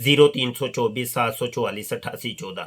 0324 744 8814।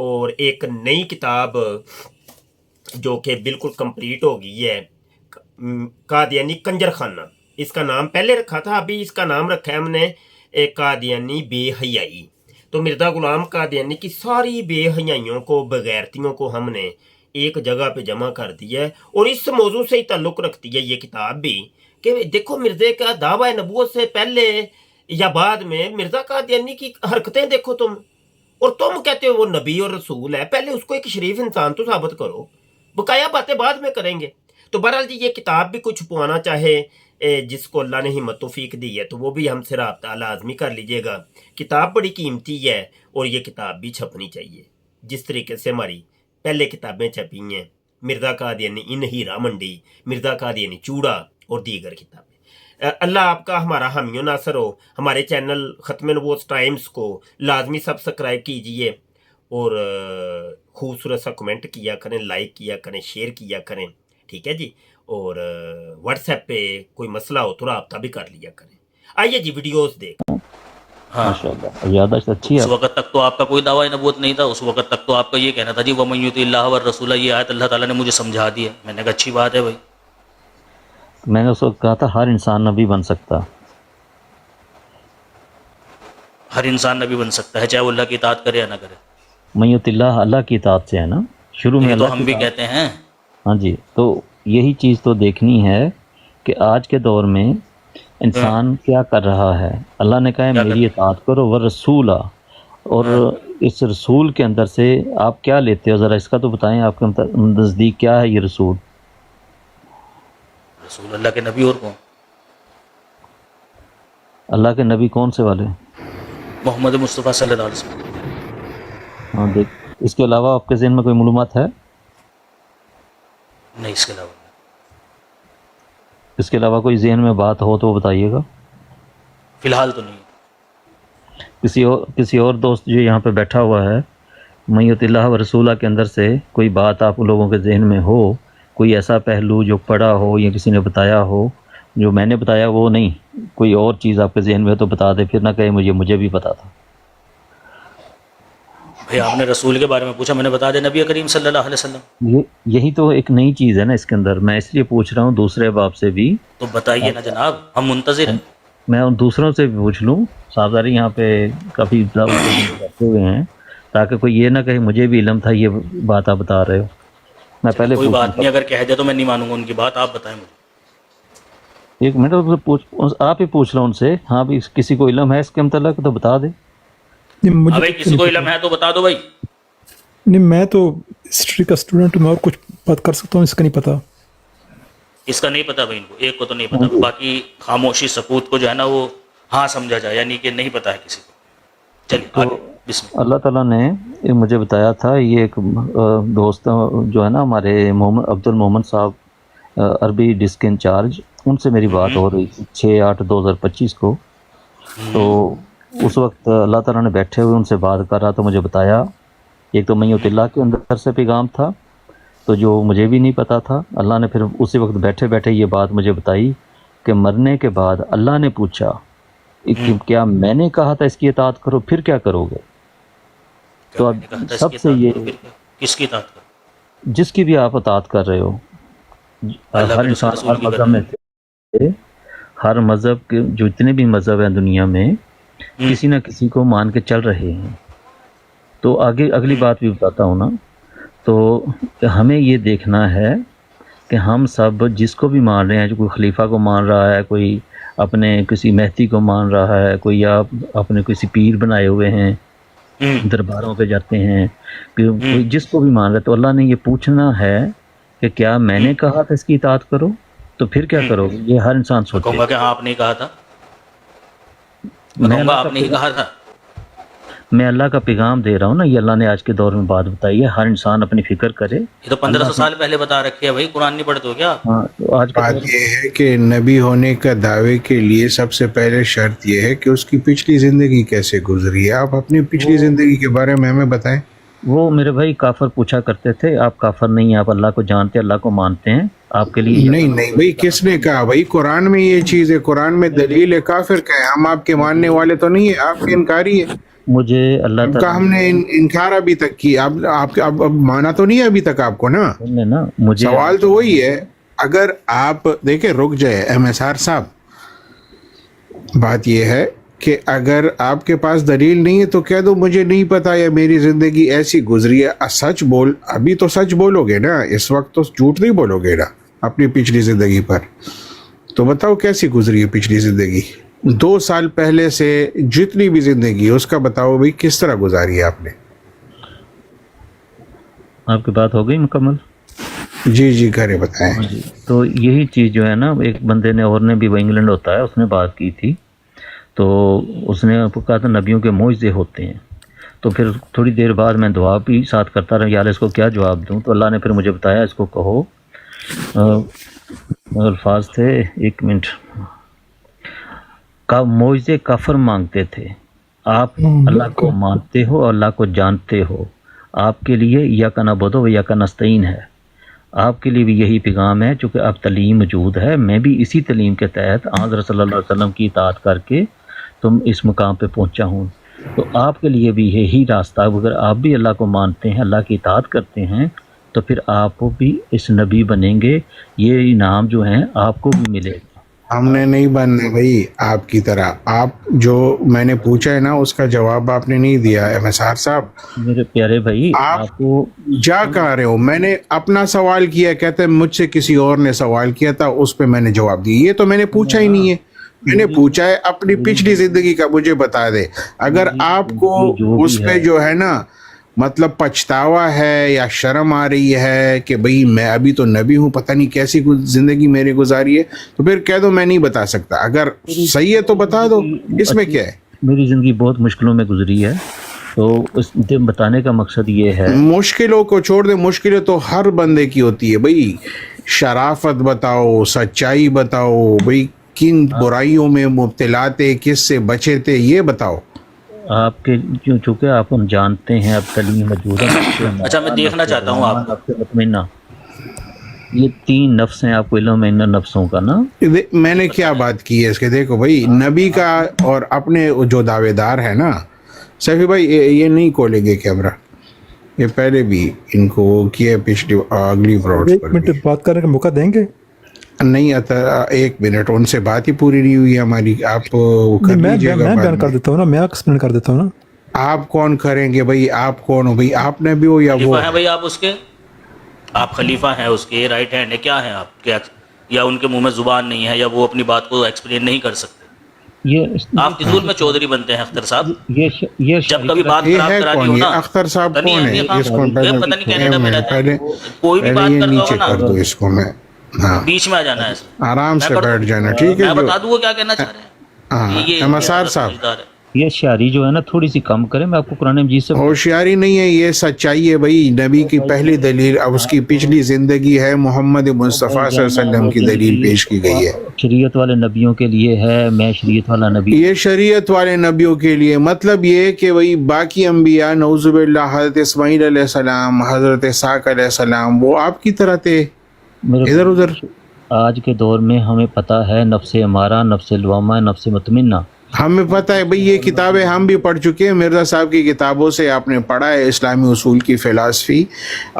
اور ایک نئی کتاب جو کہ بالکل کمپلیٹ ہو گئی ہے، قادیانی کنجر خانہ، اس کا نام پہلے رکھا تھا، ابھی اس کا نام رکھا ہے ہم نے قادیانی بے حیائی۔ تو مرزا غلام قادیانی کی ساری بے حیائیوں کو، بغیرتیوں کو ہم نے ایک جگہ پہ جمع کر دیا ہے، اور اس موضوع سے ہی تعلق رکھتی ہے یہ کتاب بھی کہ دیکھو مرزے کا دعویٰ نبوت سے پہلے یا بعد میں مرزا قادیانی کی حرکتیں دیکھو تم، اور تم کہتے ہو وہ نبی اور رسول ہے۔ پہلے اس کو ایک شریف انسان تو ثابت کرو، بقایا باتیں بعد میں کریں گے۔ تو بہرحال جی یہ کتاب بھی کچھ چھپوانا چاہے جس کو اللہ نے ہمت توفیق دی ہے تو وہ بھی ہم سے رابطہ لازمی کر لیجئے گا۔ کتاب بڑی قیمتی ہے اور یہ کتاب بھی چھپنی چاہیے، جس طریقے سے ہماری پہلے کتابیں چھپی ہیں، مرزا قادیانی ان ہیرا منڈی، مرزا قادیانی چوڑا اور دیگر کتابیں۔ اللہ آپ کا ہمارا حامی و ناصر ہو۔ ہمارے چینل ختم نبوت ٹائمز کو لازمی سبسکرائب کیجئے اور خوبصورت سا کمنٹ کیا کریں، لائک کیا کریں، شیئر کیا کریں، ٹھیک ہے جی۔ اور واٹس ایپ پہ کوئی مسئلہ ہو تو رابطہ بھی کر لیا کریں۔ آئیے جی ویڈیوز دیکھ۔ ہاں ماشاءاللہ یادداشت اچھی ہے۔ اس وقت تک تو آپ کا کوئی دعویٰ نبوت نہیں تھا، اس وقت تک تو آپ کا یہ کہنا تھا جی وَمَن یُطِعِ اللَّهَ وَالرَّسُولَ، یہ آیت اللہ تعالیٰ نے مجھے سمجھا دی ہے۔ میں نے کہا اچھی بات ہے بھائی۔ میں نے اس وقت کہا تھا ہر انسان نبی بن سکتا، ہر انسان نبی بن سکتا ہے چاہے وہ اللہ کی اطاعت کرے یا نہ کرے۔ من یطع اللہ، اللہ کی اطاعت سے ہے نا، شروع میں یہ اللہ تو ہم کی بھی اطاعت۔ کہتے ہیں۔ ہاں جی، تو یہی چیز تو دیکھنی ہے کہ آج کے دور میں انسان کیا کر رہا ہے۔ اللہ نے کہا ہے کیا کر میری اطاعت کرو ورسولہ، اور اس رسول کے اندر سے آپ کیا لیتے ہو، ذرا اس کا تو بتائیں، آپ کے نزدیک کیا ہے یہ رسول؟ رسول اللہ کے نبی اور کون؟ اللہ کے نبی کون سے والے؟ محمد مصطفیٰ صلی اللہ علیہ وسلم۔ ہاں دیکھ، اس کے علاوہ آپ کے ذہن میں کوئی معلومات ہے؟ نہیں اس کے علاوہ اس کے علاوہ کوئی ذہن میں بات ہو تو وہ بتائیے گا۔ فی الحال تو نہیں۔ کسی اور دوست جو یہاں پہ بیٹھا ہوا ہے، من یطع اللہ و رسولہ کے اندر سے کوئی بات آپ لوگوں کے ذہن میں ہو، کوئی ایسا پہلو جو پڑھا ہو یا کسی نے بتایا ہو، جو میں نے بتایا وہ نہیں، کوئی اور چیز آپ کے ذہن میں ہو تو بتا دے، پھر نہ کہے مجھے بھی پتا تھا۔ بھئی آپ نے رسول کے بارے میں پوچھا، میں نے بتا دیا نبی کریم صلی اللہ علیہ وسلم۔ یہی تو ایک نئی چیز ہے نا اس کے اندر، میں اس لیے پوچھ رہا ہوں دوسرے باب سے بھی۔ تو بتائیے نا جناب، ہم منتظر ہیں۔ میں ان دوسروں سے بھی پوچھ لوں، صاحبزاری یہاں پہ کافی بیٹھے ہوئے ہیں، تاکہ کوئی یہ نہ کہے مجھے بھی علم تھا یہ بات آپ بتا رہے ہو۔ میں پہلے کوئی بات نہیں، اگر کہہ دے تو میں نہیں مانوں گا ان کی بات، آپ بتائیں مجھے۔ ایک منٹ آپ ہی پوچھ رہا ہوں ان سے، ہاں بھی کسی کو علم ہے اس کے متعلق تو بتا دے۔ بھائی کسی کو علم ہے تو بتا دو بھائی۔ نہیں میں تو ہسٹری کا اسٹوڈنٹ ہوں، میں اور کچھ بات کر سکتا ہوں، اس کا نہیں پتا۔ اس کا نہیں پتا بھائی، ان کو ایک کو تو نہیں پتا، باقی خاموشی سکوت کو جو ہے نا وہ ہاں سمجھا جائے، یعنی کہ نہیں پتا ہے کسی کو۔ چلیے آگے، بسم اللہ۔ اللہ تعالیٰ نے یہ مجھے بتایا تھا، یہ ایک دوست جو ہے نا ہمارے محمد عبد المحمد صاحب، عربی ڈسک انچارج، ان سے میری بات ہو رہی تھی 6/8/2025 کو۔ تو اس وقت اللہ تعالیٰ نے بیٹھے ہوئے ان سے بات کر رہا تو مجھے بتایا، ایک تو من یطع اللہ کے اندر سے پیغام تھا، تو جو مجھے بھی نہیں پتا تھا، اللہ نے پھر اسی وقت بیٹھے بیٹھے یہ بات مجھے بتائی کہ مرنے کے بعد اللہ نے پوچھا کہ کیا میں نے کہا تھا اس کی اطاعت کرو، پھر کیا کرو گے؟ تو اب سب سے یہ، کس کی اطاعت کرو؟ جس کی بھی آپ اطاعت کر رہے ہو، ہر انسان ہر مذہب میں سے، ہر مذہب کے جو اتنے بھی مذہب ہیں دنیا میں، کسی نہ کسی کو مان کے چل رہے ہیں۔ تو آگے اگلی بات بھی بتاتا ہوں نا، تو ہمیں یہ دیکھنا ہے کہ ہم سب جس کو بھی مان رہے ہیں، جو کوئی خلیفہ کو مان رہا ہے، کوئی اپنے کسی مہدی کو مان رہا ہے، کوئی یا اپنے کسی پیر بنائے ہوئے ہیں، درباروں پہ جاتے ہیں، کوئی جس کو بھی مان رہا ہے، تو اللہ نے یہ پوچھنا ہے کہ کیا میں نے کہا تھا اس کی اطاعت کرو، تو پھر کیا کرو گے؟ یہ ہر انسان سوچے۔ کہوں گا کہ ہاں آپ نے کہا تھا، میں کہوں گا آپ نے کہا تھا۔ میں اللہ کا پیغام دے رہا ہوں نا، یہ اللہ نے آج کے دور میں بات بتائی ہے، ہر انسان اپنی فکر کرے۔ یہ تو 1500 سال پہلے بتا رکھی ہے بھائی، قرآن نہیں پڑھتے ہو کیا؟ ہاں، تو آج کے بات یہ ہے کہ نبی ہونے کا دعوے کے لیے سب سے پہلے شرط یہ ہے کہ اس کی پچھلی زندگی کیسے گزری ہے۔ آپ اپنی پچھلی زندگی کے بارے میں ہمیں بتائیں۔ وہ میرے بھائی کافر پوچھا کرتے تھے، آپ کافر نہیں ہیں، آپ اللہ کو جانتے، اللہ کو مانتے ہیں، آپ کے لیے نہیں بھائی، کس نے کہا بھائی؟ قرآن میں یہ چیز ہے، قرآن میں دلیل ہے کافر کا ہے۔ ہم آپ کے ماننے والے تو نہیں ہیں، آپ کے انکاری ہے۔ مجھے اللہ اب کا تعالیٰ ہم نے انکار ابھی تک کی. اب مانا تو نہیں ہے ابھی تک آپ کو نا. نے نا مجھے سوال تو وہی ہے. اگر آپ دیکھیں رک جائے ایم ایس آر صاحب, بات یہ ہے کہ اگر آپ کے پاس دلیل نہیں ہے تو کہہ دو مجھے نہیں پتا یا میری زندگی ایسی گزری ہے. سچ بول, ابھی تو سچ بولو گے نا, اس وقت تو جھوٹ نہیں بولو گے نا اپنی پچھلی زندگی پر. تو بتاؤ کیسی گزری ہے پچھلی زندگی, 2 سال پہلے سے جتنی بھی زندگی ہے اس کا بتاؤ بھائی کس طرح گزاری ہے آپ نے. آپ کی بات ہو گئی مکمل؟ جی جی کرے بتائیں. جی تو یہی چیز جو ہے نا, ایک بندے نے اور نے بھی, وہ انگلینڈ ہوتا ہے, اس نے بات کی تھی. تو اس نے کہا تھا نبیوں کے معجزے ہوتے ہیں. تو پھر تھوڑی دیر بعد میں دعا بھی ساتھ کرتا رہا, یار اس کو کیا جواب دوں. تو اللہ نے پھر مجھے بتایا اس کو کہو, الفاظ تھے 1 منٹ, کا معجزے کفر مانگتے تھے, آپ اللہ کو مانتے ہو اور اللہ کو جانتے ہو, آپ کے لیے یا کا نعبد و یا کا نستعین ہے. آپ کے لیے بھی یہی پیغام ہے, چونکہ اب تعلیم موجود ہے, میں بھی اسی تعلیم کے تحت حضرت صلی اللہ علیہ وسلم کی اطاعت کر کے تم اس مقام پہ پہنچا ہوں. تو آپ کے لیے بھی یہی راستہ, اگر آپ بھی اللہ کو مانتے ہیں, اللہ کی اطاعت کرتے ہیں, تو پھر آپ بھی اس نبی بنیں گے, یہ انعام جو ہیں آپ کو بھی ملے گا. ہم نے نہیں بننا بھائی آپ کی طرح. آپ جو میں نے پوچھا ہے نا اس کا جواب آپ نے نہیں دیا ایم ایس آر صاحب. میرے پیارے بھائی, آپ کو جا کہاں رہے ہو؟ میں نے اپنا سوال کیا, کہتے ہیں مجھ سے کسی اور نے سوال کیا تھا, اس پہ میں نے جواب دی. یہ تو میں نے پوچھا ہی نہیں ہے, میں نے پوچھا ہے اپنی پچھلی زندگی کا مجھے بتا دے. اگر آپ کو اس پہ جو ہے نا مطلب پچھتاوا ہے یا شرم آ رہی ہے کہ بھئی میں ابھی تو نبی ہوں, پتہ نہیں کیسی زندگی میری گزاری ہے, تو پھر کہہ دو میں نہیں بتا سکتا. اگر صحیح ہے تو بتا دو, اس میں کیا ہے. میری زندگی بہت مشکلوں میں گزری ہے, تو اس بتانے کا مقصد یہ ہے. مشکلوں کو چھوڑ دے, مشکلیں تو ہر بندے کی ہوتی ہے بھئی. شرافت بتاؤ, سچائی بتاؤ بھئی, کن برائیوں میں مبتلا تھے, کس سے بچے تھے, یہ بتاؤ. آپ کے چونکہ آپ ہم جانتے ہیں اب تعلیم موجود ہے. اچھا میں دیکھنا چاہتا ہوں آپ کو. مطمئنہ, یہ 3 نفس ہیں, آپ کو علم ہے ان نفسوں کا نا. میں نے کیا بات کی ہے اس کے, دیکھو بھائی نبی کا اور اپنے جو دعوے دار ہے نا سیفی بھائی, یہ نہیں کھولیں گے کیمرہ, یہ پہلے بھی ان کو وہ کیا پچھلی اگلی براڈ 1 منٹ بات کرنے کا موقع دیں گے؟ نہیں آتا. 1 منٹ, ان سے بات ہی پوری نہیں ہوئی ہماری. آپ کر لیجیے گا. میں بیان کر دیتا ہوں نا, میں ایکسپلین کر دیتا ہوں نا. آپ کون کریں گے بھائی, آپ کون ہو بھائی, آپ نے بھی ہو یا وہ خلیفہ ہیں بھائی آپ اس کے, آپ خلیفہ ہیں اس کے, رائٹ ہینڈ ہے, کیا ہیں آپ, کیا یا ان کے منہ میں زبان نہیں ہے, یا وہ اپنی بات کو ایکسپلین نہیں کر سکتے. آپ کی ظلم میں چودھری بنتے ہیں اختر صاحب. جب کبھی بات یہ خراب ہے کرانی کون, ہو یہ نا, اختر صاحب کون ہے, اس کو پتہ نہیں کینیڈا میں رہتا ہے, پہلے کوئی بھی پہلے بات یہ کرتا نیچے ہوگا کر دو نا, اس کو. میں ہاں بیچ میں آ جانا ہے, آرام سے بیٹھ جانا, ٹھیک ہے. میں جو بتا دوں وہ کیا کہنا چاہ رہے ہیں. ہاں یہ مسار صاحب, سمجھدار ہے. یہ شاعری جو ہے نا تھوڑی سی کم کریں, میں آپ کو قرآن مجید سے. ہوشیاری نہیں ہے, یہ سچائی ہے بھائی. نبی کی پہلی دلیل, اب اس کی پچھلی زندگی ہے, محمد مصطفیٰ صلی اللہ علیہ وسلم کی دلیل پیش کی گئی ہے. شریعت والے نبیوں کے لیے ہے, میں شریعت والا نبی. یہ شریعت والے نبیوں کے لیے, مطلب یہ کہ بھئی باقی انبیاء نعوذ باللہ, حضرت اسماعیل علیہ السلام, حضرت اسحاق علیہ السلام, وہ آپ کی طرح تھے ادھر ادھر. آج کے دور میں ہمیں پتہ ہے نفس امارہ, نفس لوامہ, نفس مطمئنہ. ہمیں پتہ ہے بھئی, یہ کتابیں ہم بھی پڑھ چکے ہیں. مرزا صاحب کی کتابوں سے آپ نے پڑھا ہے, اسلامی اصول کی فلسفی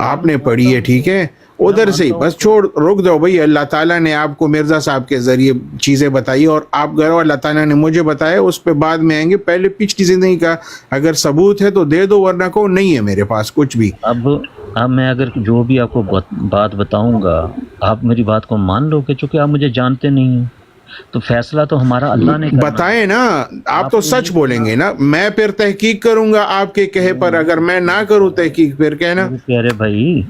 آپ نے پڑھی ہے, ٹھیک ہے. ادھر سے بس چھوڑ, رک دو بھئی. اللہ تعالیٰ نے آپ کو مرزا صاحب کے ذریعے چیزیں بتائی, اور آپ گھر اللہ تعالیٰ نے مجھے بتایا, اس پہ بعد میں آئیں گے. پہلے پچھلی زندگی کا اگر ثبوت ہے تو دے دو, ورنہ کو نہیں ہے میرے پاس کچھ بھی. اب میں اگر جو بھی آپ کو بات بتاؤں گا, آپ میری بات کو مان لو کہ چونکہ آپ مجھے جانتے نہیں ہیں, تو فیصلہ تو ہمارا اللہ نے کرنا. بتائیں نا, آپ تو سچ بولیں گے نا, میں پھر تحقیق کروں گا آپ کے کہے پر. اگر میں نہ کروں تحقیق پھر کہنا. پیارے بھائی,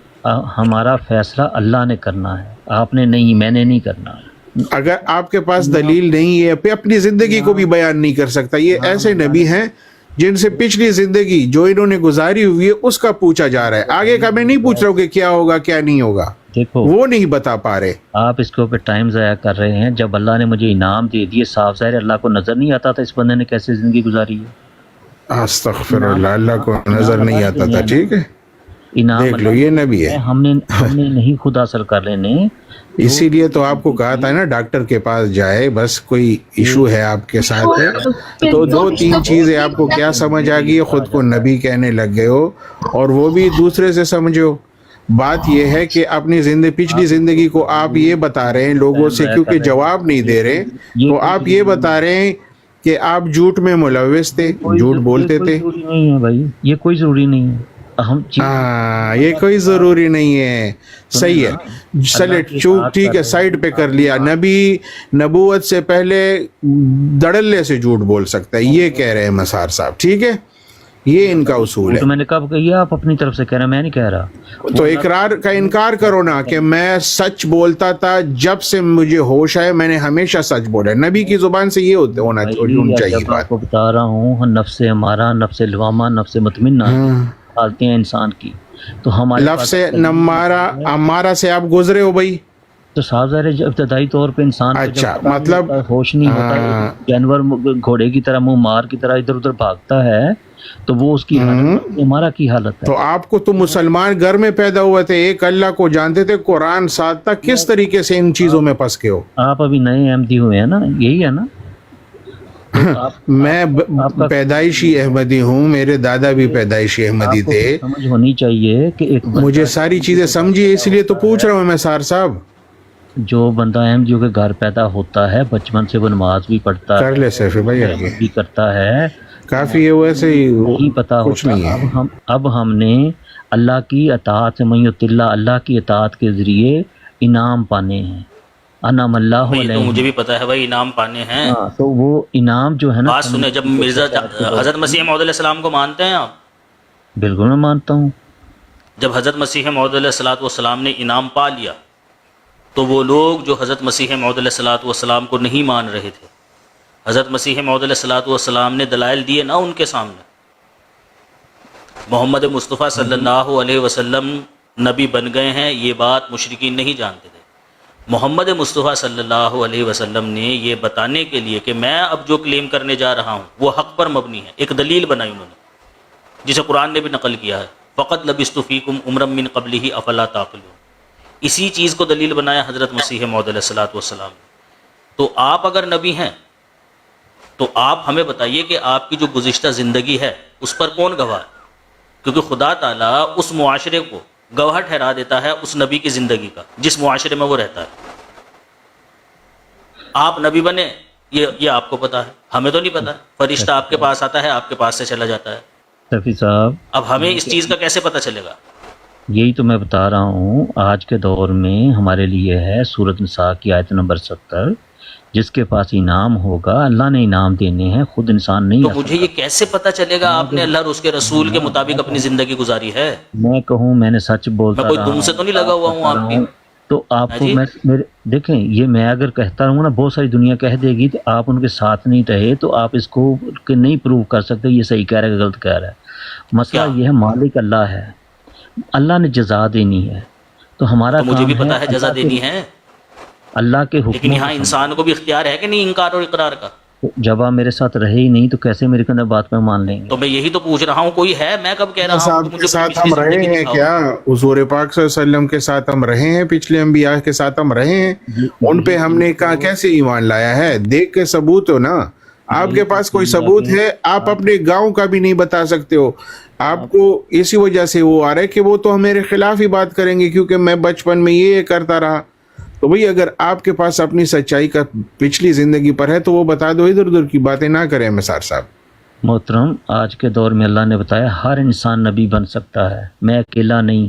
ہمارا فیصلہ اللہ نے کرنا ہے, آپ نے نہیں, میں نے نہیں کرنا. اگر آپ کے پاس دلیل نہیں ہے, پھر اپنی زندگی کو بھی بیان نہیں کر سکتا. یہ ایسے نبی ہیں جن سے پچھلی زندگی جو انہوں نے گزاری ہوئی ہے اس کا پوچھا جا رہا ہے. آگے کا میں نہیں پوچھ رہا ہوں کہ کیا ہوگا کیا نہیں ہوگا, دیکھو وہ نہیں بتا پا رہے. آپ اس کے اوپر ٹائم ضائع کر رہے ہیں. جب اللہ نے مجھے انعام دے دیے, صاف ظاہر اللہ کو نظر نہیں آتا تھا اس بندے نے کیسے زندگی گزاری ہے. استغفر اللہ, اللہ کو نظر نہیں آتا تھا, ٹھیک ہے. انعام دیکھ لو یہ نبی ہے. ہم نے نہیں خود حاصل کر لینے. اسی لیے تو آپ کو کہا تھا نا ڈاکٹر کے پاس جائے, بس کوئی ایشو ہے آپ کے ساتھ ہے تو 2-3 چیزیں آپ کو کیا سمجھ آ گئی, خود کو نبی کہنے لگ گئے ہو, اور وہ بھی دوسرے سے سمجھو. بات یہ ہے کہ اپنی پچھلی زندگی کو آپ یہ بتا رہے ہیں لوگوں سے, کیونکہ جواب نہیں دے رہے تو آپ یہ بتا رہے ہیں کہ آپ جھوٹ میں ملوث تھے, جھوٹ بولتے تھے. ضروری نہیں ہے بھائی, یہ کوئی ضروری نہیں ہے. یہ کوئی ضروری نہیں ہے. صحیح ہے, چلے ٹھیک ہے, سائڈ پہ کر لیا. نبی نبوت سے پہلے دڑلے سے جھوٹ بول سکتا ہے, یہ کہہ رہے ہیں مسار صاحب. ٹھیک ہے, یہ ان کا اصول ہے. تو میں نے کب کہی, آپ اپنی طرف سے کہہ رہے ہیں, میں نہیں کہہ رہا. تو اقرار کا انکار کرو نا کہ میں سچ بولتا تھا جب سے مجھے ہوش آئے, میں نے ہمیشہ سچ بولا. نبی کی زبان سے یہ ہونا چاہیے جب بات. آپ کو بتا رہا ہوں, نفس ہمارا, نفس لوامہ, نفس مطمئنہ حالتیں ہیں انسان کی, تو ہمارے لفظ نمارا امارا سے آپ گزرے ہو بھائی. تو صاحب ظاہر ہے ابتدائی طور پہ انسان کو اچھا, جب مطلب ہوش نہیں ہوتا, جانور گھوڑے کی طرح منہ مار کی طرح ادھر ادھر بھاگتا ہے, تو وہ اس کی حالت ہمارا کی حالت ہے. تو آپ کو تو مسلمان گھر میں پیدا ہوئے تھے, ایک اللہ کو جانتے تھے, قرآن ساتھ تھا, کس طریقے سے ان چیزوں میں پھنس کے ہو؟ آپ ابھی نئے احمدی ہوئے ہیں نا, یہی ہے نا. میں پیدائشی احمدی ہوں, میرے دادا بھی پیدائشی احمدی تھے. سمجھ ہونی چاہیے کہ ایک مجھے ساری چیزیں سمجھی, اس لیے تو پوچھ رہا ہوں میں سار صاحب. جو بندہ احمدیوں کے گھر پیدا ہوتا ہے, بچپن سے وہ نماز بھی پڑھتا کر لے سیفی بھائی, آگے بھی کرتا ہے, کافی ہے, ویسے ہی نہیں پتا کچھ ہوتا. نہیں ہے. اب ہم نے اللہ کی اطاعت سے میت اللہ, اللہ کی اطاعت کے ذریعے انعام پانے ہیں. انعم اللہ علیہ, تو مجھے بھی پتا ہے بھائی انعام پانے ہیں. تو وہ انعام جو ہے نا, بات سنیں, جب مرزا حضرت مسیح موعود علیہ السلام کو مانتے ہیں آپ؟ بالکل میں مانتا ہوں. جب حضرت مسیح موعود علیہ السلام نے انعام پا لیا, تو وہ لوگ جو حضرت مسیح موعود علیہ السلام کو نہیں مان رہے تھے, حضرت مسیح موعود علیہ السلام نے دلائل دیے نا ان کے سامنے. محمد مصطفیٰ صلی اللہ علیہ وسلم نبی بن گئے ہیں, یہ بات مشرکین نہیں جانتے تھے. محمد مصطفیٰ صلی اللہ علیہ وسلم نے یہ بتانے کے لیے کہ میں اب جو کلیم کرنے جا رہا ہوں وہ حق پر مبنی ہے, ایک دلیل بنائی انہوں نے, جسے قرآن نے بھی نقل کیا ہے, فقط لبثت فیکم عمرا من قبلہ افلا تعقلون. اسی چیز کو دلیل بنایا حضرت مسیح موعود علیہ السلام. تو آپ اگر نبی ہیں تو آپ ہمیں بتائیے کہ آپ کی جو گزشتہ زندگی ہے اس پر کون گواہ ہے, کیونکہ خدا تعالیٰ اس معاشرے کو گواہ ٹھہرا دیتا ہے اس نبی کی زندگی کا جس معاشرے میں وہ رہتا ہے. آپ نبی بنے یہ آپ کو پتا ہے, ہمیں تو نہیں پتا. فرشتہ آپ کے پاس آتا ہے, آپ کے پاس سے چلا جاتا ہے. شفیع صاحب, اب ہمیں اس چیز کا کیسے پتہ چلے گا؟ یہی تو میں بتا رہا ہوں. آج کے دور میں ہمارے لیے ہے سورۃ نساء کی آیت نمبر 70, جس کے پاس انعام ہوگا, اللہ نے انعام دینے ہیں, خود انسان نہیں. تو مجھے یہ کیسے پتہ چلے گا آپ نے اللہ اور اس کے رسول کے مطابق اپنی زندگی گزاری ہے؟ میں کہوں میں نے سچ بولتا میں کوئی دم سے تو نہیں لگا ہوا ہوں آپ کی. تو آپ کو دیکھیں, یہ میں اگر کہتا رہوں نا, بہت ساری دنیا کہہ دے گی, تو آپ ان کے ساتھ نہیں رہے تو آپ اس کو نہیں پروو کر سکتے یہ صحیح کہہ رہا ہے کہ غلط کہہ رہا ہے. مسئلہ یہ ہے, مالک اللہ ہے, اللہ نے جزا دینی ہے, تو ہمارا تو مجھے بھی پتا ہے جزا دینی ہے, اللہ کے حکم. لیکن یہاں انسان کو بھی اختیار ہے کہ نہیں انکار اور اقرار کا؟ جب آپ میرے ساتھ رہے ہی نہیں تو کیسے میرے اندر بات میں مان لیں گے؟ تو میں یہی تو پوچھ رہا ہوں, کوئی ہے؟ میں کب کہہ رہا ہوں صاحب کے ساتھ ہم رہے ہیں کیا؟ حضور پاک صلی اللہ علیہ وسلم کے ساتھ ہم رہے ہیں, پچھلے انبیاء کے ساتھ ہم رہے ہیں, ان پہ ہم نے کہا کیسے ایمان لایا ہے؟ دیکھ کے ثبوت ہو نا. آپ کے پاس کوئی ثبوت ہے؟ آپ اپنے گاؤں کا بھی نہیں بتا سکتے ہو. آپ کو اسی وجہ سے وہ آ رہا ہے کہ وہ تو میرے خلاف ہی بات کریں گے کیونکہ میں بچپن میں یہ کرتا رہا. تو بھئی اگر آپ کے پاس اپنی سچائی کا پچھلی زندگی پر ہے تو وہ بتا دو, ادھر ادھر کی باتیں نہ کریں مسار صاحب. محترم, آج کے دور میں اللہ نے بتایا ہر انسان نبی بن سکتا ہے, میں اکیلا نہیں.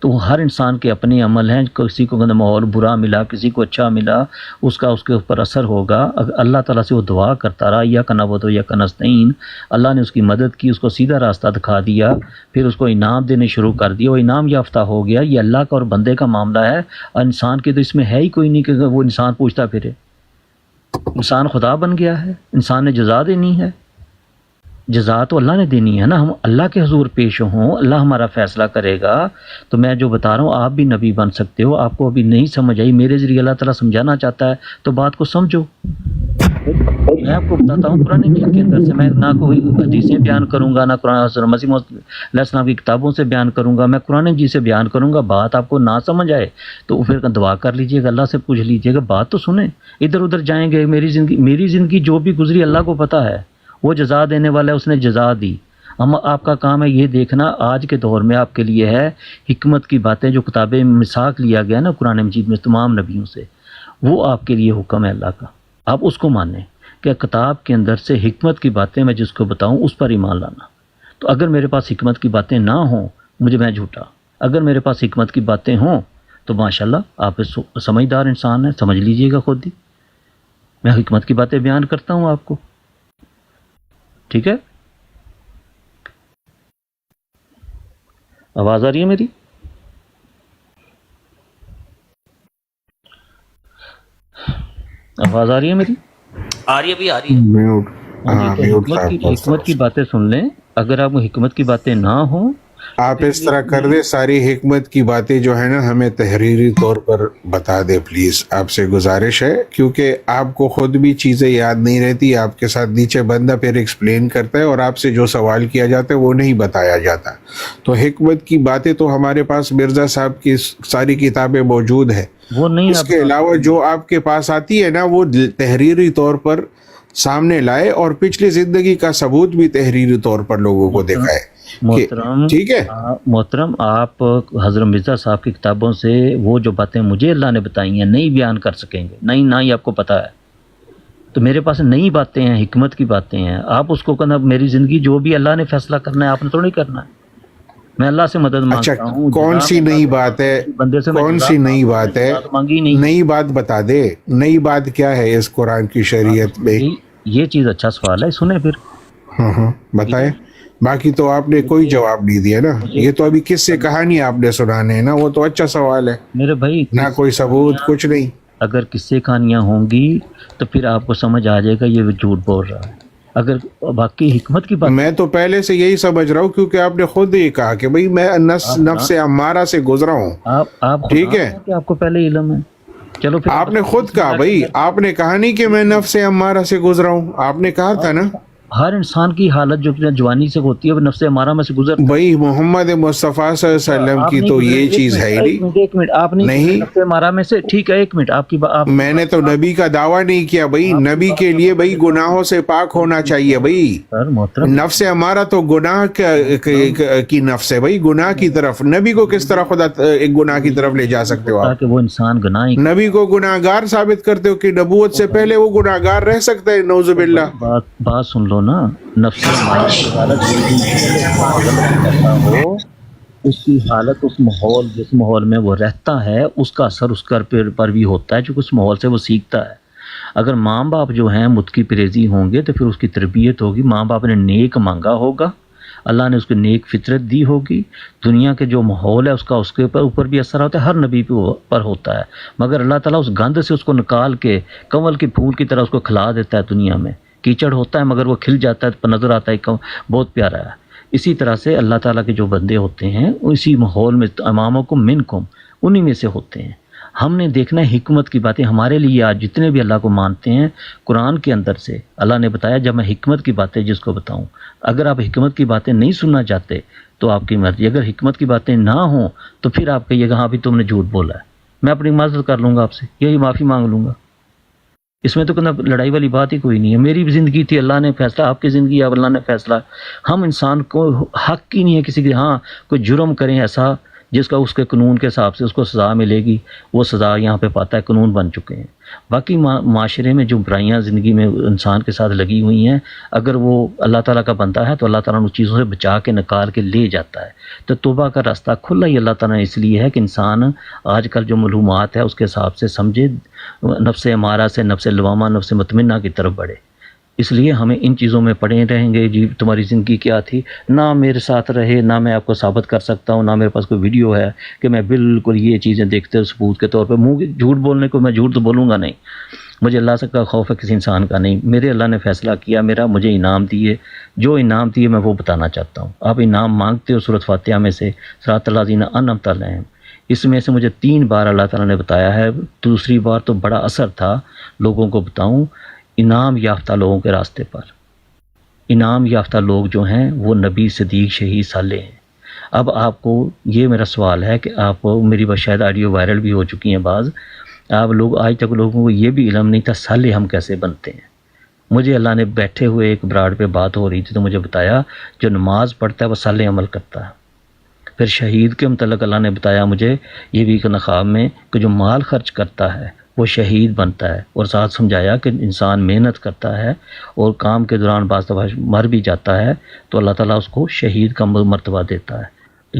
تو ہر انسان کے اپنے عمل ہیں, کسی کو ماحول برا ملا, کسی کو اچھا ملا, اس کا اس کے اوپر اثر ہوگا. اگر اللہ تعالیٰ سے وہ دعا کرتا رہا, یا نعبد و یا نستعین, اللہ نے اس کی مدد کی, اس کو سیدھا راستہ دکھا دیا, پھر اس کو انعام دینے شروع کر دیا, وہ انعام یافتہ ہو گیا. یہ اللہ کا اور بندے کا معاملہ ہے, انسان کے تو اس میں ہے ہی کوئی نہیں کہ وہ انسان پوچھتا پھرے. انسان خدا بن گیا ہے, انسان نے جزا دینی ہے, جزا تو اللہ نے دینی ہے نا. ہم اللہ کے حضور پیش ہوں, اللہ ہمارا فیصلہ کرے گا. تو میں جو بتا رہا ہوں, آپ بھی نبی بن سکتے ہو. آپ کو ابھی نہیں سمجھ آئی, میرے ذریعے اللہ تعالیٰ سمجھانا چاہتا ہے, تو بات کو سمجھو. میں آپ کو بتاتا ہوں قرآن مجید کے اندر سے، میں نہ کوئی حدیثیں بیان کروں گا، نہ قرآن حضرت مسیح موعود علیہ السلام کی کتابوں سے بیان کروں گا، میں قرآن مجید سے بیان کروں گا. بات آپ کو نہ سمجھ آئے تو پھر دعا کر لیجئے گا، اللہ سے پوچھ لیجئے گا، بات تو سنیں. ادھر ادھر جائیں گے. میری زندگی جو بھی گزری اللہ کو پتہ ہے، وہ جزا دینے والا ہے، اس نے جزا دی. ہم آپ کا کام ہے یہ دیکھنا آج کے دور میں آپ کے لیے ہے حکمت کی باتیں جو کتاب مساق لیا گیا نا قرآن مجید میں تمام نبیوں سے، وہ آپ کے لیے حکم ہے اللہ کا. آپ اس کو مانیں کہ کتاب کے اندر سے حکمت کی باتیں میں جس کو بتاؤں اس پر ایمان لانا. تو اگر میرے پاس حکمت کی باتیں نہ ہوں میں جھوٹا. اگر میرے پاس حکمت کی باتیں ہوں تو ماشاءاللہ آپ سمجھدار انسان ہیں، سمجھ لیجئے گا خود ہی. میں حکمت کی باتیں بیان کرتا ہوں آپ کو. ٹھیک ہے، آواز آ رہی ہے میری؟ آواز آ رہی ہے میری؟ آ رہی ہے بھی، آ رہی ہے. میوٹ. ہاں تو میوٹ صاحب حکمت کی باتیں سن لیں. اگر آپ کو حکمت کی باتیں نہ ہوں آپ اس طرح کر دیں، ساری حکمت کی باتیں جو ہے نا ہمیں تحریری طور پر بتا دے پلیز، آپ سے گزارش ہے، کیونکہ آپ کو خود بھی چیزیں یاد نہیں رہتی. آپ کے ساتھ نیچے بندہ پھر ایکسپلین کرتا ہے اور آپ سے جو سوال کیا جاتا ہے وہ نہیں بتایا جاتا. تو حکمت کی باتیں تو ہمارے پاس مرزا صاحب کی ساری کتابیں موجود ہیں. وہ نہیں. اس کے علاوہ جو آپ کے پاس آتی ہے نا وہ تحریری طور پر سامنے لائے اور پچھلی زندگی کا ثبوت بھی تحریری طور پر لوگوں کو دکھائے. محترم، ٹھیک ہے محترم، آپ حضرت مرزا صاحب کی کتابوں سے وہ جو باتیں مجھے اللہ نے بتائی ہیں نہیں بیان کر سکیں گے، نہیں، نہ ہی آپ کو پتہ ہے. تو میرے پاس نئی باتیں ہیں، حکمت کی باتیں ہیں. آپ اس کو کہنا میری زندگی جو بھی اللہ نے فیصلہ کرنا ہے آپ نے تو نہیں کرنا ہے. میں اللہ سے مدد اچھا مانگتا ہوں. کون سی نئی بات ہے؟ بندے سے کون سی نئی بات ہے؟ مانگی نہیں. نئی بات بتا دے. نئی بات کیا ہے اس قرآن کی شریعت میں؟ یہ چیز اچھا سوال ہے، سنیں پھر. ہاں بتائیں. باقی تو آپ نے کوئی جواب نہیں دیا نا. یہ تو ابھی کس سے کہانی آپ نے سنانے ہیں نا، وہ تو اچھا سوال ہے. میرے بھائی نہ کوئی ثبوت، کچھ نہیں. اگر قصے کہانیاں ہوں گی تو پھر آپ کو سمجھ آ جائے گا یہ جھوٹ بول رہا ہے. اگر باقی حکمت کی بات، میں تو پہلے سے یہی سمجھ رہا ہوں کیونکہ آپ نے خود ہی کہا کہ بھئی میں نفس امارہ سے گزرا ہوں. آپ ٹھیک ہے کہ آپ کو پہلے علم ہے. چلو پھر آپ نے خود کہا بھائی، آپ نے کہا نہیں کہ میں نفس امارہ سے گزرا ہوں، آپ نے کہا تھا نا. ہر انسان کی حالت جو جوانی سے ہوتی ہے وہ نفس امارہ میں سے گزرتا ہے. بھائی محمد مصطفیٰ صلی اللہ علیہ وسلم کی تو یہ چیز ہے ہی نہیں. ایک منٹ، آپ نہیں نفس امارہ میں سے. ٹھیک ہے، ایک منٹ. آپ کی میں نے تو نبی کا دعویٰ نہیں کیا بھائی. نبی کے لیے بھائی گناہوں سے پاک ہونا چاہیے بھائی. نفس امارہ تو گناہ کی نفس ہے بھائی، گناہ کی طرف. نبی کو کس طرح خدا ایک گناہ کی طرف لے جا سکتے ہو آپ؟ کہ وہ انسان گناہ، نبی کو گناہ گار ثابت کرتے ہو کہ نبوت سے پہلے وہ گناہ گار رہ سکتا ہے. نعوذ باللہ. بات سن لو نا. نفس امارہ کی حالت ہو، اس کی حالت اس ماحول جس ماحول میں وہ رہتا ہے اس کا اثر اس پر بھی ہوتا ہے، چونکہ اس ماحول سے وہ سیکھتا ہے. اگر ماں باپ جو ہیں متقی پرہیزی ہوں گے تو پھر اس کی تربیت ہوگی. ماں باپ نے نیک مانگا ہوگا، اللہ نے اس کو نیک فطرت دی ہوگی. دنیا کے جو ماحول ہے اس کے اوپر بھی اثر ہوتا ہے، ہر نبی پر ہوتا ہے. مگر اللہ تعالیٰ اس گند سے اس کو نکال کے کنول کے پھول کی طرح اس کو کھلا دیتا ہے. دنیا میں کیچڑ ہوتا ہے مگر وہ کھل جاتا ہے تو نظر آتا ہے بہت پیارا ہے. اسی طرح سے اللہ تعالیٰ کے جو بندے ہوتے ہیں اسی ماحول میں امامکم منکم انہی میں سے ہوتے ہیں. ہم نے دیکھنا ہے حکمت کی باتیں ہمارے لیے. آج جتنے بھی اللہ کو مانتے ہیں قرآن کے اندر سے اللہ نے بتایا جب میں حکمت کی باتیں جس کو بتاؤں. اگر آپ حکمت کی باتیں نہیں سننا چاہتے تو آپ کی مرضی. اگر حکمت کی باتیں نہ ہوں تو پھر آپ کہیے گا ہاں بھی تم نے جھوٹ بولا ہے. میں اپنی معذرت کر لوں گا آپ سے، یہی معافی مانگ لوں گا. اس میں تو کوئی لڑائی والی بات ہی کوئی نہیں ہے. میری بھی زندگی تھی، اللہ نے فیصلہ. آپ کی زندگی اب اللہ نے فیصلہ. ہم انسان کو حق ہی نہیں ہے کسی کے ہاں کوئی جرم کریں ایسا جس کا اس کے قانون کے حساب سے اس کو سزا ملے گی. وہ سزا یہاں پہ پاتا ہے، قانون بن چکے ہیں. باقی معاشرے میں جو برائیاں زندگی میں انسان کے ساتھ لگی ہوئی ہیں اگر وہ اللہ تعالیٰ کا بندہ ہے تو اللہ تعالیٰ ان چیزوں سے بچا کے نکال کے لے جاتا ہے. تو توبہ کا راستہ کھلا ہی اللہ تعالیٰ نے اس لیے ہے کہ انسان آج کل جو معلومات ہے اس کے حساب سے سمجھے، نفس امارہ سے نفس لوامہ نفس مطمئنہ کی طرف بڑھے. اس لیے ہمیں ان چیزوں میں پڑے رہیں گے. جی تمہاری زندگی کیا تھی، نہ میرے ساتھ رہے، نہ میں آپ کو ثابت کر سکتا ہوں، نہ میرے پاس کوئی ویڈیو ہے کہ میں بالکل یہ چیزیں دیکھتے ثبوت کے طور پہ منہ جھوٹ بولنے کو. میں جھوٹ تو بولوں گا نہیں. مجھے اللہ سے کا خوف ہے، کسی انسان کا نہیں. میرے اللہ نے فیصلہ کیا، مجھے انعام دیے. جو انعام دیے میں وہ بتانا چاہتا ہوں. آپ انعام مانگتے ہو سورۃ فاتحہ میں سے صراط الذین انعمت علیہم، اس میں سے مجھے 3 بار اللہ تعالیٰ نے بتایا ہے. دوسری بار تو بڑا اثر تھا لوگوں کو بتاؤں. انعام یافتہ لوگوں کے راستے پر. انعام یافتہ لوگ جو ہیں وہ نبی، صدیق، شہید، صالح ہیں. اب آپ کو یہ میرا سوال ہے کہ آپ، میری بات شاید آڈیو وائرل بھی ہو چکی ہیں بعض، آپ لوگ آج تک لوگوں کو یہ بھی علم نہیں تھا صالح ہم کیسے بنتے ہیں. مجھے اللہ نے بیٹھے ہوئے ایک براڈ پہ بات ہو رہی تھی تو مجھے بتایا جو نماز پڑھتا ہے وہ صالح عمل کرتا ہے. پھر شہید کے متعلق اللہ نے بتایا مجھے یہ بھی کہ خواب میں کہ جو مال خرچ کرتا ہے وہ شہید بنتا ہے، اور ساتھ سمجھایا کہ انسان محنت کرتا ہے اور کام کے دوران بعض دفعہ مر بھی جاتا ہے تو اللہ تعالیٰ اس کو شہید کا مرتبہ دیتا ہے. تو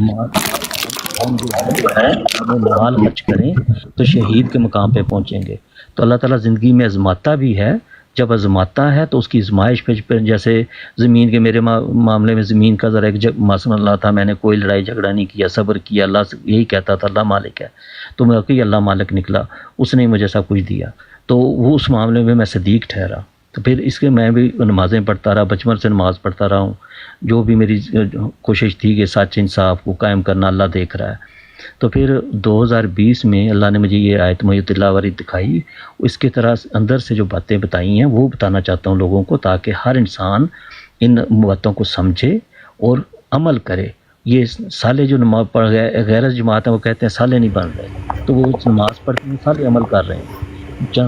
ہم جو ہے ہمیں مال خرچ کریں تو شہید کے مقام پہ پہنچیں گے. تو اللہ تعالیٰ زندگی میں آزماتا بھی ہے. جب آزماتا ہے تو اس کی آزمائش پہ جیسے زمین کے میرے معاملے میں زمین کا ذرا ایک مسئلہ اللہ تھا، میں نے کوئی لڑائی جھگڑا نہیں کیا، صبر کیا، اللہ سے یہی کہتا تھا اللہ مالک ہے، تو میں کہ اللہ مالک نکلا، اس نے مجھے سب کچھ دیا. تو وہ اس معاملے میں صدیق ٹھہرا. تو پھر اس کے میں بھی نمازیں پڑھتا رہا، بچپن سے نماز پڑھتا رہا ہوں. جو بھی میری کوشش تھی کہ سچ انصاف کو قائم کرنا اللہ دیکھ رہا ہے. تو پھر 2020 میں اللہ نے مجھے یہ آیت محیط تلاوری دکھائی. اس کے طرح اندر سے جو باتیں بتائی ہیں وہ بتانا چاہتا ہوں لوگوں کو، تاکہ ہر انسان ان باتوں کو سمجھے اور عمل کرے. یہ صالح جو نماز پڑھ گئے غیر جماعت ہیں وہ کہتے ہیں صالح نہیں بن رہے، تو وہ نماز پڑھتے ہیں صالح عمل کر رہے ہیں،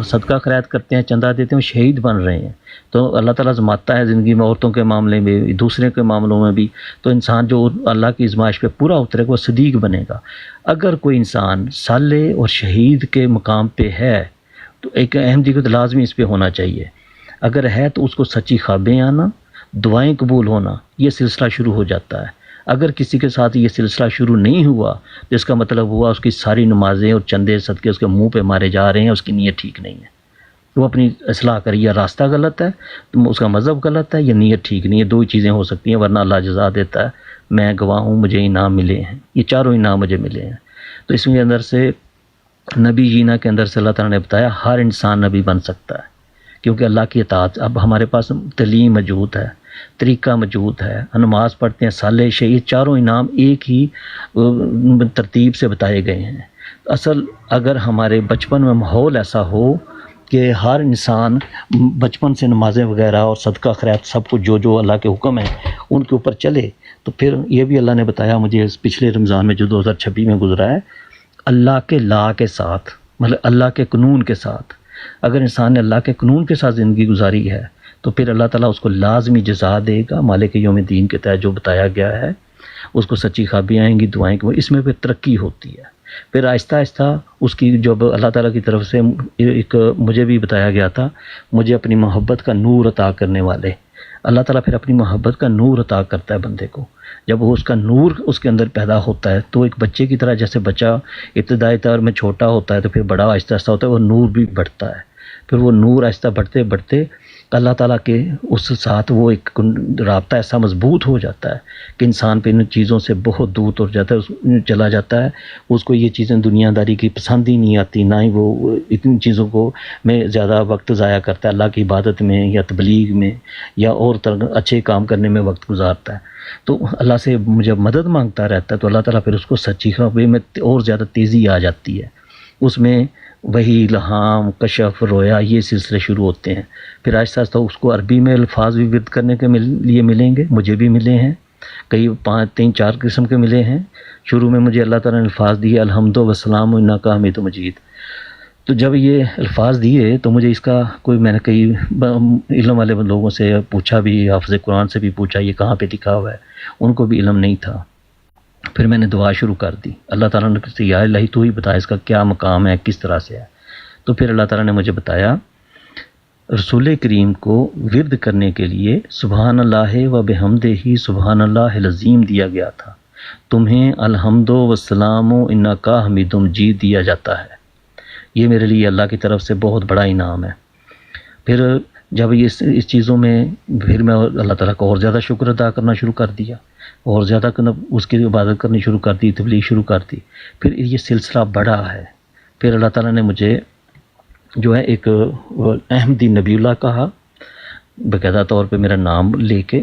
صدقہ خیرات کرتے ہیں، چندہ دیتے ہیں، شہید بن رہے ہیں. تو اللہ تعالیٰ آزماتا ہے زندگی میں، عورتوں کے معاملے میں، دوسرے کے معاملوں میں بھی. تو انسان جو اللہ کی آزمائش پہ پورا اترے گا وہ صدیق بنے گا. اگر کوئی انسان صالح اور شہید کے مقام پہ ہے تو ایک احمدی کو لازمی اس پہ ہونا چاہیے. اگر ہے تو اس کو سچی خوابیں آنا، دعائیں قبول ہونا، یہ سلسلہ شروع ہو جاتا ہے. اگر کسی کے ساتھ یہ سلسلہ شروع نہیں ہوا تو اس کا مطلب ہوا اس کی ساری نمازیں اور چندے صدقے اس کے منہ پہ مارے جا رہے ہیں، اس کی نیت ٹھیک نہیں ہے. وہ اپنی اصلاح کرے، یا راستہ غلط ہے تو اس کا مذہب غلط ہے، یا نیت ٹھیک نہیں ہے. دو ہی چیزیں ہو سکتی ہیں، ورنہ اللہ جزا دیتا ہے. میں گواہ ہوں، مجھے انعام ملے ہیں، یہ چاروں انعام مجھے ملے ہیں. تو اس کے اندر سے نبی جینا کے اندر سے اللہ تعالیٰ نے بتایا ہر انسان نبی بن سکتا ہے، کیونکہ اللہ کی اطاعت. اب ہمارے پاس تعلیم موجود ہے، طریقہ موجود ہے، نماز پڑھتے ہیں، صالح، شہید، چاروں انعام ایک ہی ترتیب سے بتائے گئے ہیں. اصل اگر ہمارے بچپن میں ماحول ایسا ہو کہ ہر انسان بچپن سے نمازیں وغیرہ اور صدقہ خیرات سب کچھ جو اللہ کے حکم ہیں ان کے اوپر چلے، تو پھر یہ بھی اللہ نے بتایا مجھے اس پچھلے رمضان میں جو 2026 میں گزرا ہے، اللہ کے لا کے ساتھ، مطلب اللہ کے قانون کے ساتھ. اگر انسان نے اللہ کے قانون کے ساتھ زندگی گزاری ہے تو پھر اللہ تعالیٰ اس کو لازمی جزا دے گا. مالک یوم الدین کے تحت جو بتایا گیا ہے اس کو سچی خوابیاں آئیں گی، دعائیں کی، اس میں پھر ترقی ہوتی ہے. پھر آہستہ آہستہ اس کی جب اللہ تعالیٰ کی طرف سے ایک مجھے بھی بتایا گیا تھا، مجھے اپنی محبت کا نور عطا کرنے والے اللہ تعالیٰ پھر اپنی محبت کا نور عطا کرتا ہے بندے کو. جب وہ اس کا نور اس کے اندر پیدا ہوتا ہے تو ایک بچے کی طرح، جیسے بچہ ابتدائی طور میں چھوٹا ہوتا ہے تو پھر بڑا آہستہ آہستہ ہوتا ہے، وہ نور بھی بڑھتا ہے. پھر وہ نور آہستہ بڑھتے بڑھتے اللہ تعالیٰ کے اس ساتھ وہ ایک رابطہ ایسا مضبوط ہو جاتا ہے کہ انسان پہ ان چیزوں سے بہت دور ہو جاتا ہے، چلا جاتا ہے. اس کو یہ چیزیں دنیا داری کی پسند ہی نہیں آتی، نہ ہی وہ اتنی چیزوں کو میں زیادہ وقت ضائع کرتا ہے، اللہ کی عبادت میں یا تبلیغ میں یا اور طرح اچھے کام کرنے میں وقت گزارتا ہے. تو اللہ سے جب مدد مانگتا رہتا ہے تو اللہ تعالیٰ پھر اس کو سچی خوابی میں اور زیادہ تیزی آ جاتی ہے. اس میں وہی الہام، کشف، رویا، یہ سلسلے شروع ہوتے ہیں. پھر آہستہ آہستہ اس کو عربی میں الفاظ بھی ورد کرنے کے لیے ملیں گے. مجھے بھی ملے ہیں، کئی 3-4 قسم کے ملے ہیں. شروع میں مجھے اللہ تعالیٰ نے الفاظ دیے الحمد والسلام انکا حمید مجید. تو جب یہ الفاظ دیے تو مجھے اس کا کوئی، میں نے کئی علم والے لوگوں سے پوچھا بھی، حافظ قرآن سے بھی پوچھا یہ کہاں پہ لکھا ہوا ہے، ان کو بھی علم نہیں تھا. پھر میں نے دعا شروع کر دی، اللہ تعالیٰ نے کہا یا الہی تو ہی بتا اس کا کیا مقام ہے، کس طرح سے ہے. تو پھر اللہ تعالیٰ نے مجھے بتایا رسول کریم کو ورد کرنے کے لیے سبحان اللہ و بحمدہ سبحان اللہ العظیم دیا گیا تھا. تمہیں الحمد والسلام انکا حمید مجید دیا جاتا ہے. یہ میرے لیے اللہ کی طرف سے بہت بڑا انعام ہے. پھر جب اس چیزوں میں پھر میں اللہ تعالیٰ کا اور زیادہ شکر ادا کرنا شروع کر دیا، اور زیادہ اس کی عبادت کرنی شروع کر دی، تبلیغ شروع کر دی. پھر یہ سلسلہ بڑا ہے. پھر اللہ تعالیٰ نے مجھے جو ہے ایک احمدی نبی اللہ کہا، باقاعدہ طور پہ میرا نام لے کے.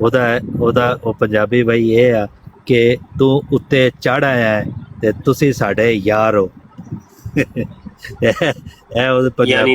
ਉਹ ਪੰਜਾਬੀ ਵਈ ਇਹ ਆ ਕਿ ਤੂੰ ਉੱਤੇ ਚੜ ਆਇਆ ਹੈ ਤੇ ਤੁਸੀਂ ਸਾਡੇ ਯਾਰ ਹੋ। ਇਹ ਉਹ ਪੰਜਾਬੀ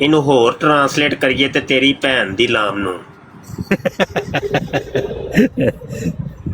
ਇਹਨੂੰ ਹੋਰ ਟਰਾਂਸਲੇਟ ਕਰੀਏ ਤੇ ਤੇਰੀ ਭੈਣ ਦੀ ਲਾਮ ਨੂੰ।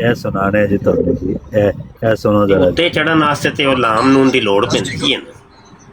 ਇਹ ਸੁਣਾਣੇ ਜੀ ਤੁਹਾਨੂੰ ਜੀ, ਇਹ ਸੁਣੋ ਜਰਾ। ਉੱਤੇ ਚੜਨ ਵਾਸਤੇ ਤੇ ਉਹ ਲਾਮ ਨੂਨ ਦੀ ਲੋੜ ਪੈਂਦੀ ਹੈ ਨਾ।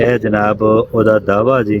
ਇਹ ਜਨਾਬ ਉਹਦਾ ਦਾਵਾ ਜੀ।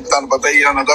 ਤੁਹਾਨੂੰ ਪਤਾ ਹੀ ਹੈ ਉਹਨਾਂ ਦਾ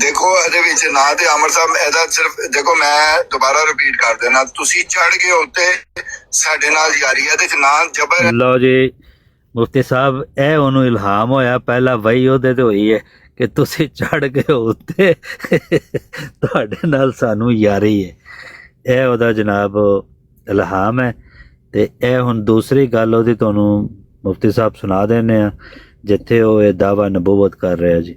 ਦੇਖੋ ਇਹਦੇ ਵਿੱਚ ਨਾ ਤੇ ਆਮਰ ਸਾਹਿਬ ਇਹਦਾ ਸਿਰਫ ਦੇਖੋ, ਮੈਂ ਦੁਬਾਰਾ ਰਿਪੀਟ ਕਰ ਦੇਣਾ, ਤੁਸੀਂ ਚੜ ਗਏ ਉੱਤੇ ਸਾਡੇ ਨਾਲ ਯਾਰੀ ਹੈ, ਇਹਦੇ ਚ ਨਾ ਜਬਰ ਹੈ। ਲਓ ਜੀ ਮੁਫਤੀ ਸਾਹਿਬ, ਇਹ ਉਹਨੂੰ ਇਲਹਾਮ ਹੋਇਆ, ਪਹਿਲਾਂ ਵਹੀ ਉਹਦੇ ਤੇ ਹੋਈ ਹੈ ਕਿ ਤੁਸੀਂ ਚੜ ਗਏ ਉੱਤੇ, ਤੁਹਾਡੇ ਨਾਲ ਸਾਨੂੰ ਯਾਰੀ ਹੈ। ਇਹ ਉਹਦਾ ਜਨਾਬ ਇਲਹਾਮ ਹੈ। ਤੇ ਇਹ ਹੁਣ ਦੂਸਰੀ ਗੱਲ ਉਹਦੀ ਤੁਹਾਨੂੰ ਮੁਫਤੀ ਸਾਹਿਬ ਸੁਣਾ ਦਿੰਦੇ ਆ, ਜਿੱਥੇ ਉਹ ਇਹ ਦਾਵਾ ਨਬੂਵਤ ਕਰ ਰਿਹਾ ਜੀ।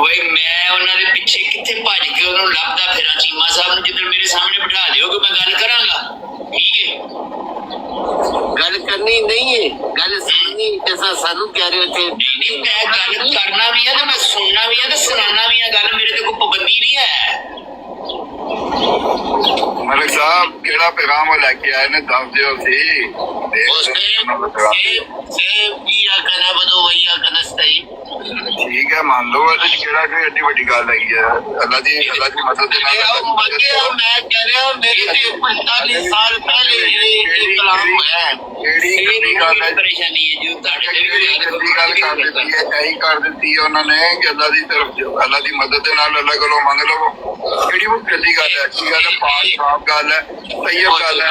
ਓਏ ਮੈਂ ਉਹਨਾਂ ਦੇ ਪਿੱਛੇ ਕਿੱਥੇ ਭੱਜ ਕੇ ਉਹਨਾਂ ਨੂੰ ਲੱਭਦਾ ਫਿਰਾਂ। ਚੀਮਾ ਸਾਹਿਬ ਨੂੰ ਜਿੱਦਣ ਮੇਰੇ ਸਾਹਮਣੇ ਬਿਠਾ ਦਿਓਗੇ ਮੈਂ ਗੱਲ ਕਰਾਂਗਾ, ਠੀਕ ਹੈ? ਗੱਲ ਕਰਨੀ ਨਹੀਂ ਹੈ, ਗੱਲ ਸੁਣਨੀ, ਜੈਸਾ ਸਾਨੂੰ ਕਹਿ ਰਹੇ ਹੋ। ਨਹੀਂ, ਮੈਂ ਗੱਲ ਕਰਨਾ ਵੀ ਹੈ ਤੇ ਮੈਂ ਸੁਣਨਾ ਵੀ ਹੈ ਤੇ ਸੁਣਾਉਣਾ ਵੀ ਹੈ। ਗੱਲ ਮੇਰੇ ਤੇ ਕੋਈ ਪਾਬੰਦੀ ਨਹੀਂ ਹੈ। ਮਲਿਕ ਸਾਹਿਬ ਕਿਹੜਾ ਪੈਗਾਮ ਲੈ ਕੇ ਆਏ ਨੇ ਦੱਸ ਦਿਓ ਸੀ। ਠੀਕ ਹੈ, ਮੰਨ ਲਓ ਇਹਦੇ ਚ ਕਿਹੜਾ ਕੋਈ ਐਡੀ ਵੱਡੀ ਗੱਲ ਹੈਗੀ ਹੈ। ਅੱਲਾ ਦੀ ਮਦਦ ਦੇ ਨਾਲ ਮੈਂ ਕਹਿ ਰਿਹਾ ਮੇਰੇ ਤੇ 45 ਸਾਲ ਪਹਿਲੇ ਇਹ ਕਲਾਮ ਹੋਇਆ ਹੈ। ਕਿਹੜੀ ਗੱਲ ਹੈ? ਪਰੇਸ਼ਾਨੀ ਹੈ ਜੀ ਤੁਹਾਡੇ ਗੱਲ ਕਰ ਦਿੱਤੀ ਹੈ, ਇਹੀ ਕਰ ਦਿੱਤੀ ਹੈ ਉਹਨਾਂ ਨੇ ਕਿ ਅੱਲਾ ਦੀ ਤਰਫ ਅੱਲਾ ਦੀ ਮਦਦ ਦੇ ਨਾਲ ਅੱਲਾ ਕੋਲੋਂ ਮੰਗ ਲਵੋ। ਕਿਹੜੀ ਉਹ ਜਲਦੀ ਗੱਲ ਹੈ? ਅੱਛੀ ਗੱਲ ਹੈ, ਪਾਕ ਸਾਫ ਗੱਲ ਹੈ, ਸਹੀ ਗੱਲ ਹੈ।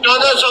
1400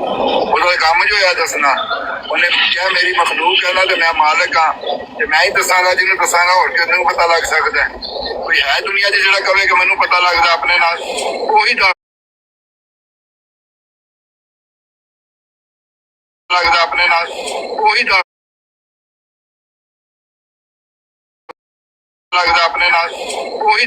ਉਹਦਾ ਕੰਮ ਜੋ ਹੋਇਆ ਦੱਸਣਾ। ਉਹਨੇ ਕਿਹਾ ਮੇਰੀ ਮਖਲੂਕ ਹੈ ਨਾ ਤੇ ਮੈਂ ਮਾਲਕ ਹਾਂ ਤੇ ਮੈਂ ਹੀ ਦੱਸਾਂਗਾ ਜਿਹਨੂੰ ਦੱਸਾਂਗਾ, ਹੋਰ ਕਿਸ ਨੂੰ ਪਤਾ ਲੱਗ ਸਕਦਾ? ਕੋਈ ਹੈ ਦੁਨੀਆ 'ਚ ਜਿਹੜਾ ਕਵੇ ਕਿ ਮੈਨੂੰ ਪਤਾ ਲੱਗਦਾ ਆਪਣੇ ਨਾਲ? ਉਹੀ ਲੱਗਦਾ ਆਪਣੇ ਨਾਲ, ਉਹੀ ਲੱਗਦਾ ਆਪਣੇ ਨਾਲ, ਉਹੀ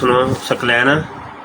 ਸੁਣੋ ਸਕਲੈਨ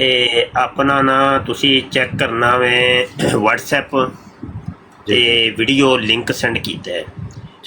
ਇਹ ਆਪਣਾ ਨਾ ਤੁਸੀਂ ਚੈੱਕ ਕਰਨਾ ਵੇ WhatsApp ਤੇ ਵੀਡੀਓ ਲਿੰਕ ਸੈਂਡ ਕੀਤਾ ਹੈ ਤੇ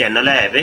ਚੈਨਲ ਹੈ ਵੇ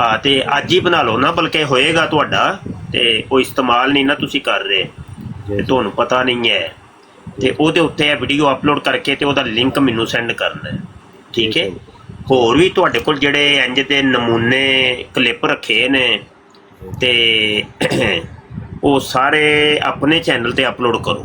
ਆ ਤੇ ਅੱਜ ਹੀ ਬਣਾ ਲਓ ਨਾ ਬਲਕਿ ਹੋਏਗਾ ਤੁਹਾਡਾ ਤੇ ਉਹ ਇਸਤੇਮਾਲ ਨਹੀਂ ਨਾ ਤੁਸੀਂ ਕਰ ਰਹੇ ਤੇ ਤੁਹਾਨੂੰ ਪਤਾ ਨਹੀਂ ਹੈ ਤੇ ਉਹਦੇ ਉੱਤੇ ਇਹ ਵੀਡੀਓ ਅਪਲੋਡ ਕਰਕੇ ਤੇ ਉਹਦਾ ਲਿੰਕ ਮੈਨੂੰ ਸੈਂਡ ਕਰਨਾ ਹੈ ਠੀਕ ਹੈ ਹੋਰ ਵੀ ਤੁਹਾਡੇ ਕੋਲ ਜਿਹੜੇ ਇੰਜ ਦੇ ਨਮੂਨੇ ਕਲਿੱਪ ਰੱਖੇ ਨੇ ਤੇ ਉਹ ਸਾਰੇ ਆਪਣੇ ਚੈਨਲ ਤੇ ਅਪਲੋਡ ਕਰੋ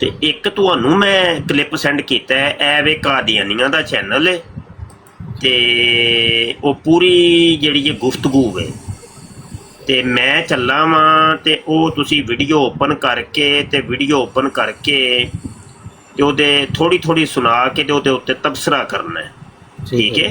ਤੇ ਇੱਕ ਤੁਹਾਨੂੰ ਮੈਂ ਕਲਿੱਪ ਸੈਂਡ ਕੀਤਾ ਹੈ ਇਹ ਵੇ ਕਾਦੀਆਨੀਆਂ ਦਾ ਚੈਨਲ ਹੈ ਤੇ ਉਹ ਪੂਰੀ ਜਿਹੜੀ ਇਹ ਗੁਫ਼ਤਗੂ ਹੈ ਤੇ ਮੈਂ ਚੱਲਾਂ ਵਾਂ ਤੇ ਉਹ ਤੁਸੀਂ ਵੀਡੀਓ ਓਪਨ ਕਰਕੇ ਤੇ ਉਹਦੇ ਥੋੜੀ ਥੋੜੀ ਸੁਣਾ ਕੇ ਤੇ ਉਹਦੇ ਉੱਤੇ ਤਬਸਰਾ ਕਰਨਾ ਹੈ ਠੀਕ ਹੈ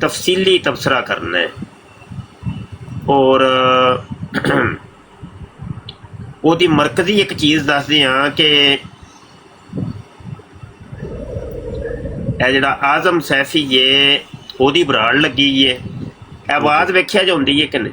ਤਫਸੀਲੀ ਤਬਸਰਾ ਕਰਨਾ ਹੈ ਔਰ ਉਹਦੀ ਮਰਕਜ਼ੀ ਇੱਕ ਚੀਜ਼ ਦੱਸਦੇ ਹਾਂ ਕਿ ਇਹ ਜਿਹੜਾ ਆਜ਼ਮ ਸੈਫੀ ਹੈ ਉਹਦੀ ਬਰਾੜ ਲੱਗੀ ਹੈ ਆਵਾਜ਼ ਵੇਖਿਆ ਜਾਂਦੀ ਹੈ ਕਿ ਨਹੀਂ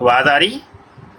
ਆਵਾਜ਼ ਆ ਰਹੀ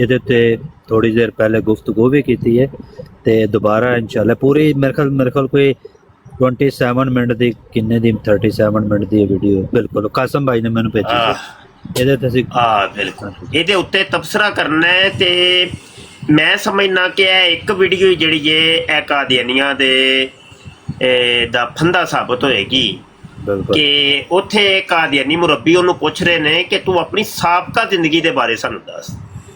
ਇਹਦੇ ਤੇ ਥੋੜੀ ਦੇਰ ਪਹਿਲੇ ਗੁਫ਼ਤਗੂ ਵੀ ਕੀਤੀ ਹੈ ਤੇ ਦੁਬਾਰਾ ਇਨਸ਼ਾਅੱਲਾ ਪੂਰੀ ਮੇਰੇ ਖਿਆਲ ਕੋਈ 27 ਮਿੰਟ ਦੀ ਕਿੰਨੇ ਦੀ 37 ਮਿੰਟ ਦੀ ਵੀਡੀਓ ਬਿਲਕੁਲ ਕਾਸਮ ਭਾਈ ਨੇ ਮੈਨੂੰ ਭੇਜੀ ਸੀ ਇਹਦੇ ਤੇ ਅਸੀਂ ਬਿਲਕੁਲ ਇਹਦੇ ਉੱਤੇ ਤਬਸਰਾ ਕਰਨਾ ਹੈ ਤੇ ਮੈਂ ਸਮਝਣਾ ਕਿ ਇਹ ਇੱਕ ਵੀਡੀਓ ਜਿਹੜੀ ਹੈ ਇਹ ਕਾਦੀਆਨੀਆਂ ਦੇ ਦਾ ਫੰਦਾ ਸਾਬਤ ਹੋਏਗੀ ਬਿਲਕੁਲ ਕਿ ਉੱਥੇ ਕਾਦੀਆਨੀ ਮੁਰੱਬੀ ਉਹਨੂੰ ਪੁੱਛ ਰਹੇ ਨੇ ਕਿ ਤੂੰ ਆਪਣੀ ਸਾਬਕਾ ਜ਼ਿੰਦਗੀ ਦੇ ਬਾਰੇ ਸਾਨੂੰ ਦੱਸ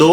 2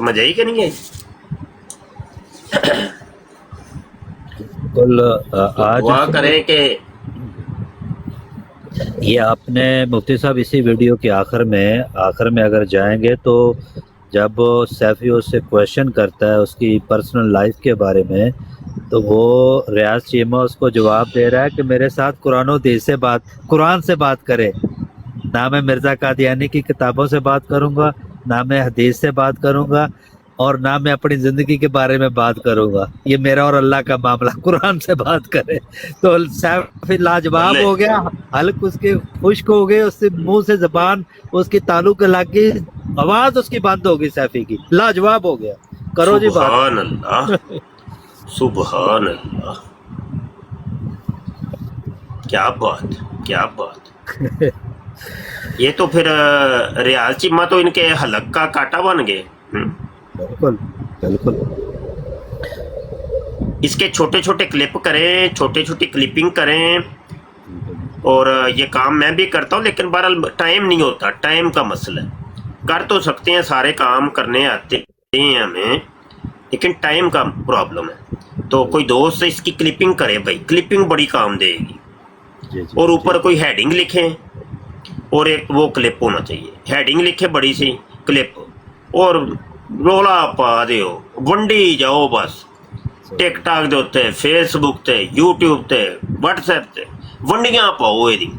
سمجھ آئی کہ نہیں آئی؟ بالکل آج دعا کریں کہ یہ آپ نے مفتی صاحب اسی ویڈیو کے آخر میں اگر جائیں گے تو جب سیفی اس سے کویشچن کرتا ہے اس کی پرسنل لائف کے بارے میں تو وہ ریاض چیمہ اس کو جواب دے رہا ہے کہ میرے ساتھ قرآن و حدیث سے قرآن سے بات کرے، نہ میں مرزا قادیانی کی کتابوں سے بات کروں گا، نہ میں حدیث سے بات کروں گا، اور نہ میں اپنی زندگی کے بارے میں بات کروں گا، یہ میرا اور اللہ کا معاملہ، قرآن سے بات کرے۔ تو سیفی لاجواب ہو گیا، حلق اس کے خشک ہو گئے، اس سے منہ سے زبان اس کی تعلق لگ گئی، آواز اس کی بند ہو گئی، سیفی کی لاجواب ہو گیا۔ کرو جی بات۔ سبحان اللہ، سبحان اللہ، کیا بات یہ تو پھر ریاض چیمہ تو ان کے حلق کا کانٹا بن گئے۔ بالکل اس کے چھوٹے چھوٹے کلپ کریں، چھوٹی چھوٹی کلپنگ کریں، اور یہ کام میں بھی کرتا ہوں، لیکن بہرحال ٹائم نہیں ہوتا، ٹائم کا مسئلہ ہے۔ کر تو سکتے ہیں، سارے کام کرنے آتے ہیں ہمیں، لیکن ٹائم کا پرابلم ہے۔ تو کوئی دوست اس کی کلپنگ کرے بھائی، کلپنگ بڑی کام دے گی، اور اوپر کوئی ہیڈنگ لکھیں، اور ایک وہ کلپ ہونا چاہیے، ہیڈنگ لکھے بڑی سی کلپ، اور رولا پا دیو، ونڈی جاؤ بس، ٹک ٹاک دے اتنے، فیس بک تے، یوٹیوب تے، واٹس ایپ تے ونڈیاں پاؤ یہ دی۔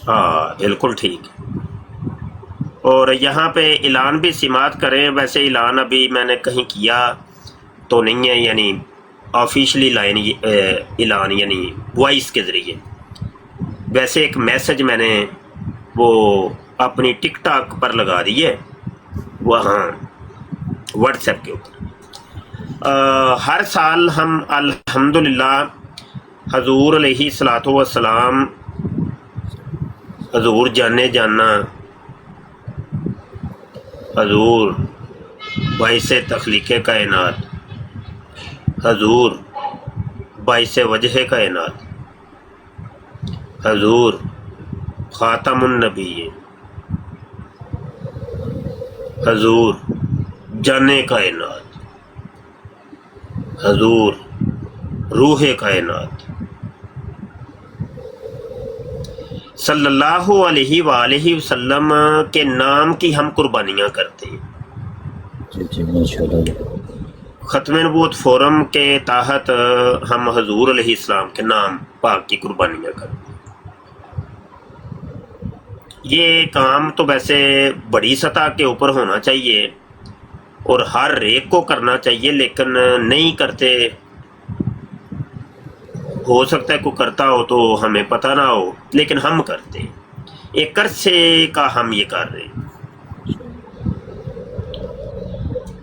ہاں بالکل ٹھیک۔ اور یہاں پہ اعلان بھی سماعت کریں، ویسے اعلان ابھی میں نے کہیں کیا تو نہیں ہے، یعنی آفیشلی لائن اعلان یعنی وائس کے ذریعے۔ ویسے ایک میسج میں نے وہ اپنی ٹک ٹاک پر لگا دی ہے، وہاں واٹس ایپ کے اوپر۔ ہر سال ہم الحمدللہ حضور علیہ الصلوۃ والسلام، حضور جانے جانا، حضور باعث تخلیق کائنات، حضور باعث وجہ کائنات، حضور خاتم النبی، حضور جانے کائنات، حضور روح کائنات، صلی اللہ علیہ وآلہ وسلم کے نام کی ہم قربانیاں کرتے ہیں۔ جی ماشاءاللہ۔ ختم نبوت فورم کے تحت ہم حضور علیہ السلام کے نام پاک کی قربانیاں کرتے ہیں۔ یہ کام تو ویسے بڑی سطح کے اوپر ہونا چاہیے اور ہر ایک کو کرنا چاہیے، لیکن نہیں کرتے۔ ہو سکتا ہے کوئی کرتا ہو تو ہمیں پتہ نہ ہو، لیکن ہم کرتے ہیں، ایک عرصے کا ہم یہ کر رہے ہیں،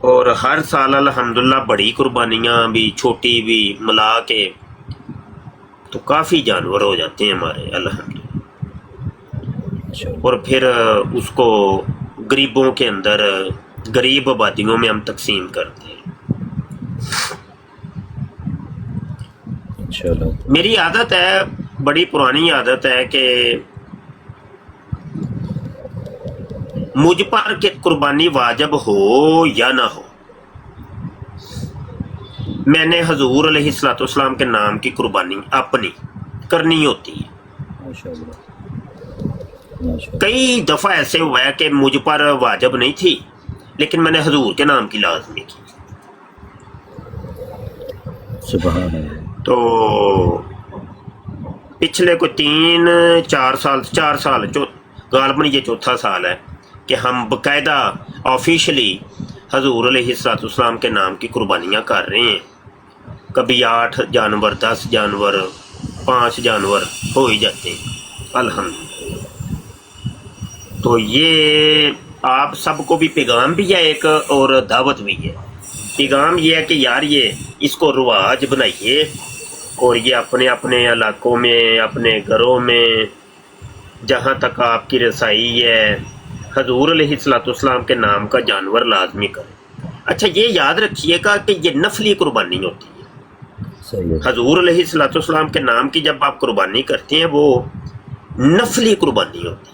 اور ہر سال الحمدللہ بڑی قربانیاں بھی چھوٹی بھی ملا کے تو کافی جانور ہو جاتے ہیں ہمارے الحمدللہ، اور پھر اس کو غریبوں کے اندر، غریب آبادیوں میں ہم تقسیم کرتے ہیں۔ میری عادت ہے، بڑی پرانی عادت ہے کہ مجھ پر کہ قربانی واجب ہو یا نہ ہو، میں نے حضور علیہ الصلوۃ والسلام کے نام کی قربانی اپنی کرنی ہوتی ہے۔ کئی دفعہ ایسے ہوا ہے کہ مجھ پر واجب نہیں تھی، لیکن میں نے حضور کے نام کی لازمی کی۔ سبحان اللہ۔ تو پچھلے کوئی 3-4 سال غالباً یہ چوتھا سال ہے کہ ہم باقاعدہ آفیشلی حضور علیہ الصلوۃ والسلام کے نام کی قربانیاں کر رہے ہیں۔ کبھی 8 جانور، 10 جانور، 5 جانور ہو ہی جاتے ہیں الحمدللہ۔ تو یہ آپ سب کو بھی پیغام بھی ہے ایک، اور دعوت بھی ہے۔ پیغام یہ ہے کہ یار یہ اس کو رواج بنائیے، اور یہ اپنے اپنے علاقوں میں، اپنے گھروں میں، جہاں تک آپ کی رسائی ہے، حضور علیہ الصلوۃ والسلام کے نام کا جانور لازمی کریں۔ اچھا یہ یاد رکھیے گا کہ یہ نفلی قربانی ہوتی ہے۔ حضور علیہ الصلوۃ والسلام کے نام کی جب آپ قربانی کرتے ہیں وہ نفلی قربانی ہوتی ہے،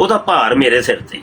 ਉਹਦਾ ਭਾਰ ਮੇਰੇ ਸਿਰ ਤੇ ਹੀ।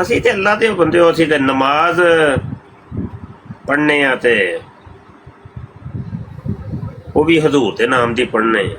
ਅਸੀਂ ਤੇ ਅੱਲਾ ਦੇ ਬੰਦੇ ਹੋ, ਅਸੀਂ ਤੇ ਨਮਾਜ਼ ਪੜ੍ਹਨੇ ਆ ਤੇ ਉਹ ਵੀ ਹਜ਼ੂਰ ਦੇ ਨਾਮ ਦੀ ਪੜ੍ਹਨੇ ਆ,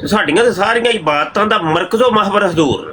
ਤੇ ਸਾਡੀਆਂ ਤੇ ਸਾਰੀਆਂ ਇਬਾਦਤਾਂ ਦਾ ਮਰਕਜ਼ੋ ਮਹਵਰ ਹਜ਼ੂਰ ਨੇ।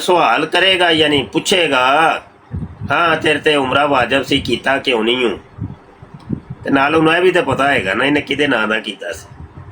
ਸਵਾਲ ਕਰੇਗਾ ਯਾਨੀ ਪੁੱਛੇਗਾ ਹਾਂ ਤੇਰੇ ਤੇ ਉਮਰਾ ਵਾਜਬ ਸੀ ਕੀਤਾ ਕਿਉਂ ਨਹੀਂ ਹੂੰ, ਤੇ ਨਾਲ ਉਹਨੂੰ ਇਹ ਵੀ ਤਾਂ ਪਤਾ ਹੈਗਾ ਨਾ ਇਹਨੇ ਕਿਹਦੇ ਨਾਂ ਦਾ ਕੀਤਾ ਸੀ।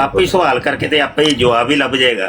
ਆਪੇ ਹੀ ਸਵਾਲ ਕਰਕੇ ਤੇ ਆਪੇ ਹੀ ਜਵਾਬ ਹੀ ਲੱਭ ਜਾਏਗਾ।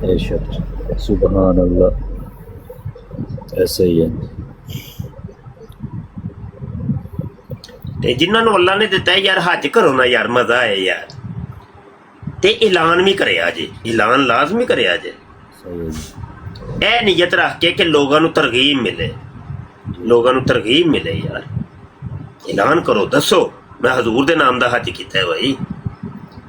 بے شک سبحان اللہ ایسے ہی ہے ਤੇ ਜਿਨ੍ਹਾਂ ਨੂੰ ਅੱਲਾ ਨੇ ਦਿੱਤਾ ਯਾਰ ਹੱਜ ਕਰੋ ਨਾ ਯਾਰ, ਮਜ਼ਾ ਆਏ ਯਾਰ। ਤੇ ਐਲਾਨ ਵੀ ਕਰਿਆ ਜੇ, ਐਲਾਨ ਲਾਜ਼ਮੀ ਕਰਿਆ ਜੇ, صحیح ہے جی ਇਹ ਨੀਅਤ ਰੱਖ ਕੇ ਕਿ ਲੋਕਾਂ ਨੂੰ ਤਰਗੀਬ ਮਿਲੇ, ਲੋਕਾਂ ਨੂੰ ਤਰਗੀਬ ਮਿਲੇ ਯਾਰ। ਐਲਾਨ ਕਰੋ, ਦੱਸੋ ਮੈਂ ਹਜ਼ੂਰ ਦੇ ਨਾਮ ਦਾ ਹੱਜ ਕੀਤਾ ਹੈ ਭਾਈ,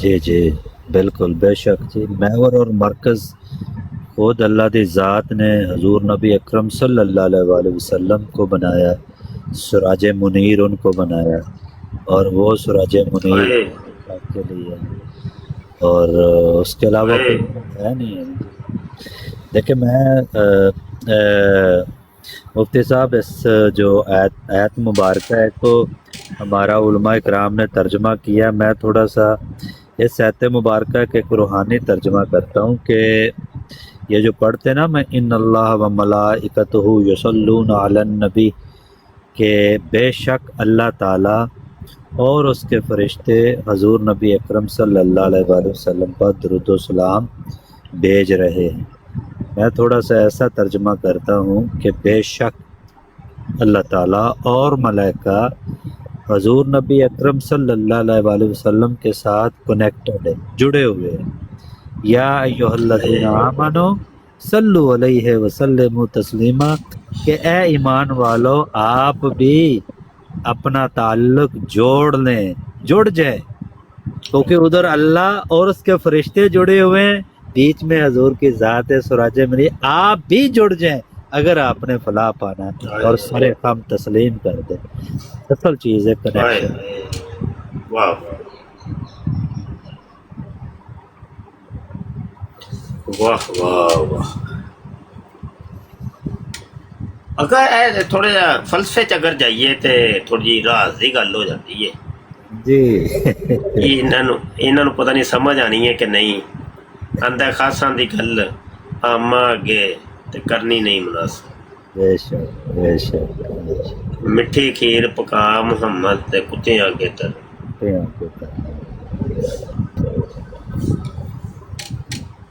جی جی بالکل بے شک جی محور اور مرکز خود اللہ دی ذات نے حضور نبی اکرم صلی اللہ علیہ وآلہ وسلم کو بنایا، سراج منیر ان کو بنایا، اور وہ سراج منیر کے لیے اور اس کے علاوہ کوئی ہے نہیں ہے۔ دیکھیں میں مفتی صاحب اس جو آیت مبارکہ ہے تو ہمارا علماء اکرام نے ترجمہ کیا، میں تھوڑا سا اس آیت مبارکہ کے ایک روحانی ترجمہ کرتا ہوں کہ یہ جو پڑھتے ہیں نا میں ان اللہ و ملائکتہ یصلون علی النبی، کہ بے شک اللہ تعالیٰ اور اس کے فرشتے حضور نبی اکرم صلی اللہ علیہ وآلہ وسلم پر درود و سلام بھیج رہے ہیں۔ میں تھوڑا سا ایسا ترجمہ کرتا ہوں کہ بے شک اللہ تعالیٰ اور ملائکہ حضور نبی اکرم صلی اللہ علیہ وآلہ وسلم کے ساتھ کنیکٹڈ ہے، جڑے ہوئے ہیں۔ یا ایھا الذین آمنوا صلو علیہ وسلموا تسلیما، کہ اے ایمان والو آپ بھی اپنا تعلق جوڑ لیں، جڑ جائیں، کیونکہ ادھر اللہ اور اس کے فرشتے جڑے ہوئے ہیں، بیچ میں حضور کی ذات ہے سراج منیر، آپ بھی جڑ جائیں اگر آپ نے فلاح پانا ہے، اور سارے ہم تسلیم کر دیں۔ اصل چیز ہے کنیکشن۔ واہ واہ واہ واہ۔ اگر تھوڑا جا فلسفے چ اگر جائیے تو تھوڑی جی راز کی گل ہو جاتی ہے جی انہوں پتہ نہیں سمجھ آنی ہے کہ نہیں، آندہ خاصاں دی گل آما اگے تے کرنی نہیں مناسب۔ بے شک بے شک مٹھی کھیر پکا محمد تے کتے آگے تر۔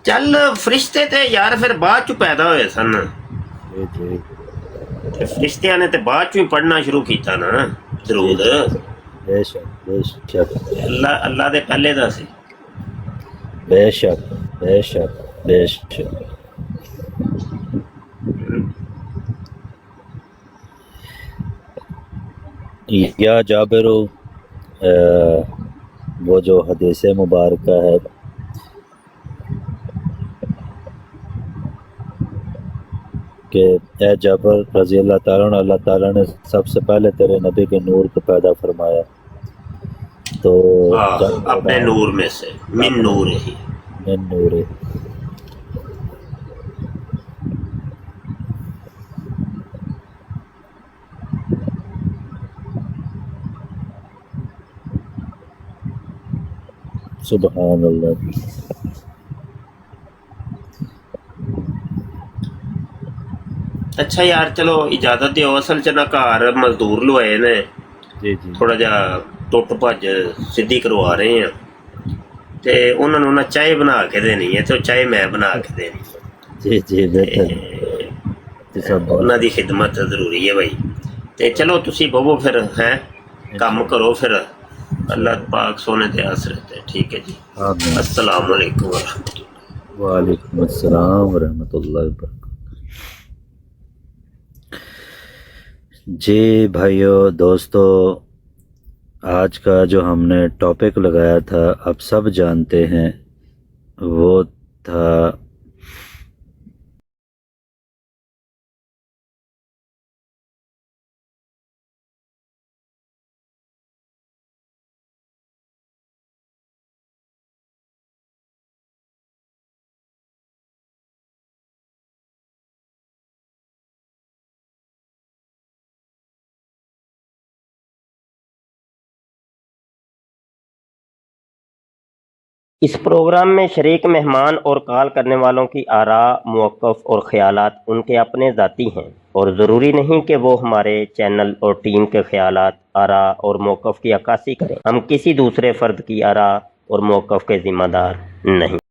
چل فرشتے تے یار پھر بعد چ پیدا ہوئے سن، تے فرشتیاں نے تے بعد چ ہی پڑھنا شروع کیتا نا درود۔ بے شک بے شک اللہ دے پہلے دا سی۔ بے شک بے شک بے شک۔ یا جابر وہ جو حدیث مبارکہ ہے کہ اے جابر رضی اللہ تعالیٰ عنہ، اللہ تعالیٰ نے سب سے پہلے تیرے نبی کے نور کو پیدا فرمایا، تو اپنے نور میں سے، من نور ہی، من نور ہی۔ سبحان اللہ۔ اچھا یار چلو اجازت دیو، اصل چ نا گھر مزدور لوائے نے، جی جی تھوڑا جا ٹوٹ بھج سدھی کروا رہے ہیں، تے انہوں نے نہ چائے بنا کے دینی ہے تو چائے میں بنا کے دینی ہے۔ جی جی بہتر انہوں دی خدمت ضروری ہے بھائی۔ تے چلو تسی بہو پھر ہیں کام کرو، پھر اللہ پاک سونے تے آسرت ہے۔ ٹھیک ہے جی، آمین۔ السلام علیکم ورحمۃ اللہ۔ وعلیکم السلام ورحمۃ اللہ وبرکاتہ۔ جی بھائیو دوستو، آج کا جو ہم نے ٹاپک لگایا تھا آپ سب جانتے ہیں، وہ تھا اس پروگرام میں شریک مہمان اور کال کرنے والوں کی آراء، موقف اور خیالات ان کے اپنے ذاتی ہیں اور ضروری نہیں کہ وہ ہمارے چینل اور ٹیم کے خیالات، آراء اور موقف کی عکاسی کریں۔ ہم کسی دوسرے فرد کی آراء اور موقف کے ذمہ دار نہیں۔